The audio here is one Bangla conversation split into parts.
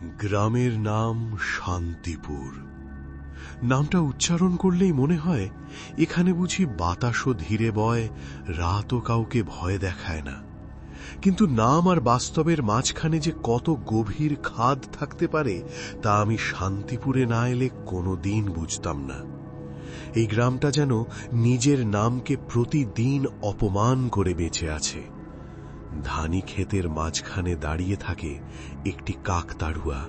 গ্রামের নাম শান্তিপুর। নামটা উচ্চারণ করলেই মনে হয় এখানে বুঝি বাতাসও ধীরে বয়, রাতও কাউকে ভয় দেখায় না। কিন্তু নাম আর বাস্তবের মাঝখানে যে কত গভীর খাদ থাকতে পারে তা আমি শান্তিপুরে না এলে কোনোদিন বুঝতাম না। এই গ্রামটা যেন নিজের নামকে প্রতিদিন অপমান করে বেঁচে আছে। ধানি ক্ষেতের মাঝখানে দাঁড়িয়ে থাকে একটি কাকতাড়ুয়া,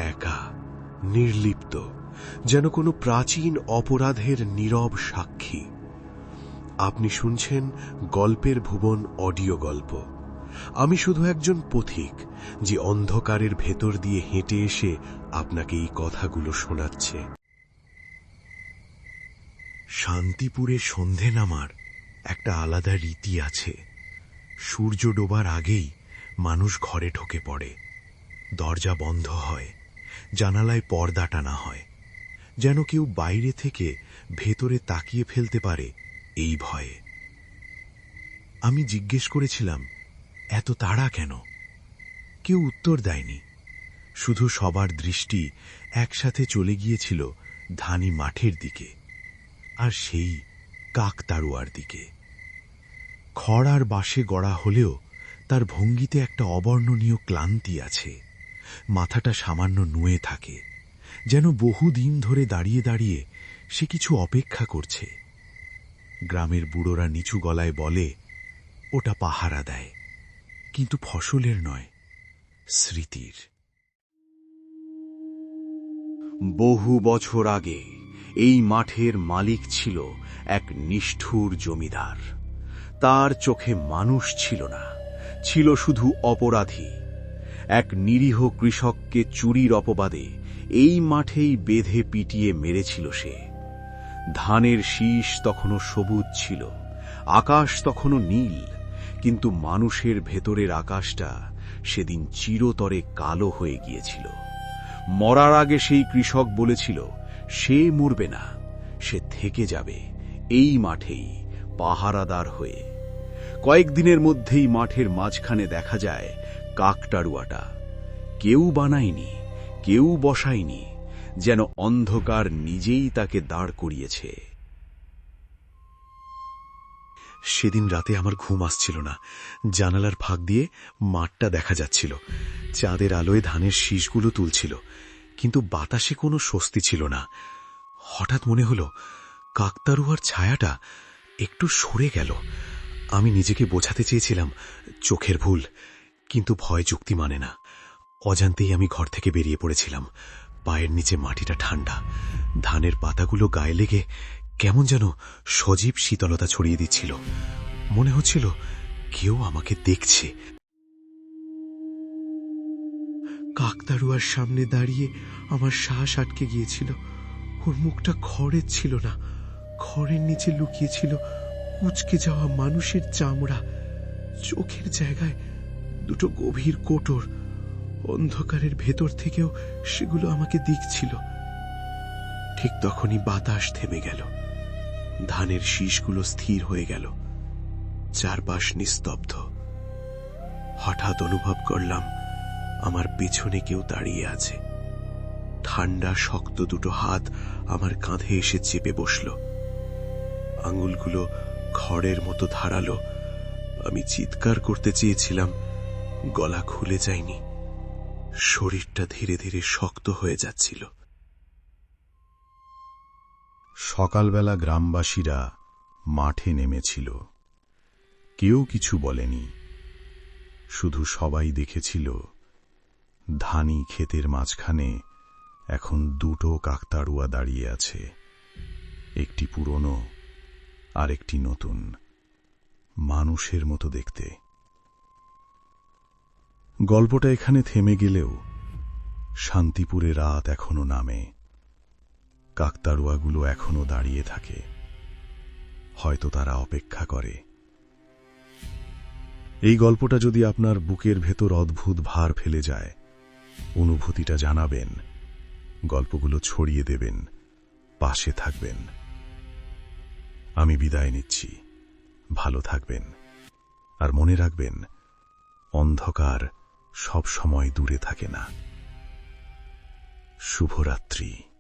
একা, নির্লিপ্ত, যেন কোনো প্রাচীন অপরাধের নীরব সাক্ষী। আপনি শুনছেন গল্পের ভুবন অডিও গল্প। আমি শুধু একজন পথিক যে অন্ধকারের ভেতর দিয়ে হেঁটে এসে আপনাকে এই কথাগুলো শোনাচ্ছে। শান্তিপুরে সন্ধে নামার একটা আলাদা রীতি আছে। সূর্য ডোবার আগেই মানুষ ঘরে ঢুকে পড়ে, দরজা বন্ধ হয়, জানালায় পর্দা টানা হয়, যেন কেউ বাইরে থেকে ভেতরে তাকিয়ে ফেলতে পারে এই ভয়ে। আমি জিজ্ঞেস করেছিলাম, এত তাড়া কেন? কেউ উত্তর দেয়নি। শুধু সবার দৃষ্টি একসাথে চলে গিয়েছিল ধানি মাঠের দিকে, আর সেই কাকতাড়ুয়ার দিকে। খড় আর বাঁশে গড়া হলেও তার ভঙ্গিতে একটা অবর্ণনীয় ক্লান্তি আছে। মাথাটা সামান্য নুয়ে থাকে, যেন বহুদিন ধরে দাঁড়িয়ে দাঁড়িয়ে সে কিছু অপেক্ষা করছে। গ্রামের বুড়োরা নিচু গলায় বলে, ওটা পাহারা দেয়, কিন্তু ফসলের নয়, স্মৃতির। বহু বছর আগে এই মাঠের মালিক ছিল এক নিষ্ঠুর জমিদার। তার চোখে মানুষ ছিল না, ছিল শুধু অপরাধী। এক নিরীহ কৃষককে চুরির অপবাদে এই মাঠেই বেঁধে পিটিয়ে মেরেছিল সে। ধানের শীষ তখনও সবুজ ছিল, আকাশ তখনও নীল, কিন্তু মানুষের ভেতরের আকাশটা সেদিন চিরতরে কালো হয়ে গিয়েছিল। মরার আগে সেই কৃষক বলেছিল সে মরবে না, সে থেকে যাবে এই মাঠেই পাহারাদার হয়ে। কয়েকদিনের মধ্যেই মাঠের মাঝখানে দেখা যায় কাকতাড়ুয়াটা। কেউ বানায়নি, কেউ বসায়নি, যেন অন্ধকার নিজেই তাকে দাঁড় করিয়েছে। সেদিন রাতে আমার ঘুম আসছিল না। জানালার ফাঁক দিয়ে মাঠটা দেখা যাচ্ছিল, চাঁদের আলোয় ধানের শীষগুলো তুলছিল, কিন্তু বাতাসে কোনো স্বস্তি ছিল না। হঠাৎ মনে হলো কাকতাড়ুয়ার ছায়াটা একটু সরে গেল। আমি নিজেকে বোঝাতে চেয়েছিলাম চোখের ভুল, কিন্তু ভয় যুক্তি মানে না। অজান্তেই আমি ঘর থেকে বেরিয়ে পড়েছিলাম। পায়ের নিচে মাটিটা ঠান্ডা, ধানের পাতাগুলো গায়ে লেগে কেমন যেন সজীব শীতলতা ছড়িয়ে দিচ্ছিল। মনে হচ্ছিল কেউ আমাকে দেখছে। কাকতাড়ুয়ার সামনে দাঁড়িয়ে আমার শ্বাস আটকে গিয়েছিল। ওর মুখটা খড়ের ছিল না, খড়ের নিচে লুকিয়েছিল কুঁচকে যাওয়া মানুষের চামড়া। চোখের জায়গায় দুটো গভীর কোটর, অন্ধকারের ভেতর থেকেও সেগুলো আমাকে দেখছিল। ঠিক তখনই বাতাস থেমে গেল, ধানের শীষগুলো স্থির হয়ে গেল, চারপাশ নিস্তব্ধ। হঠাৎ অনুভব করলাম আমার পেছনে কেউ দাঁড়িয়ে আছে। ঠান্ডা শক্ত দুটো হাত আমার কাঁধে এসে চেপে বসল, আঙুলগুলো খড়ের মতো ধারালো। আমি চিৎকার করতে চেয়েছিলাম, গলা খুলে যায়নি। শরীরটা ধীরে ধীরে শক্ত হয়ে যাচ্ছিল। সকালবেলা গ্রামবাসীরা মাঠে নেমেছিল। কেউ কিছু বলেনি, শুধু সবাই দেখেছিল ধানি ক্ষেতের মাঝখানে এখন দুটো কাকতাড়ুয়া দাঁড়িয়ে আছে, একটি পুরনো আর একটি নতুন, মানুষের মতো দেখতে। গল্পটা এখানে থেমে গেলেও শান্তিপুরে রাত এখনো নামে, কাকতাড়ুয়াগুলো এখনো দাঁড়িয়ে থাকে। হয়তো তারা অপেক্ষা করে। এই গল্পটা যদি আপনার বুকের ভেতর অদ্ভুত ভার ফেলে যায়, অনুভূতিটা জানাবেন, গল্পগুলো ছড়িয়ে দেবেন, পাশে থাকবেন। আমি বিদায় নিচ্ছি। ভালো থাকবেন, আর মনে রাখবেন, অন্ধকার সব সময় দূরে থাকে না, শুভরাত্রি।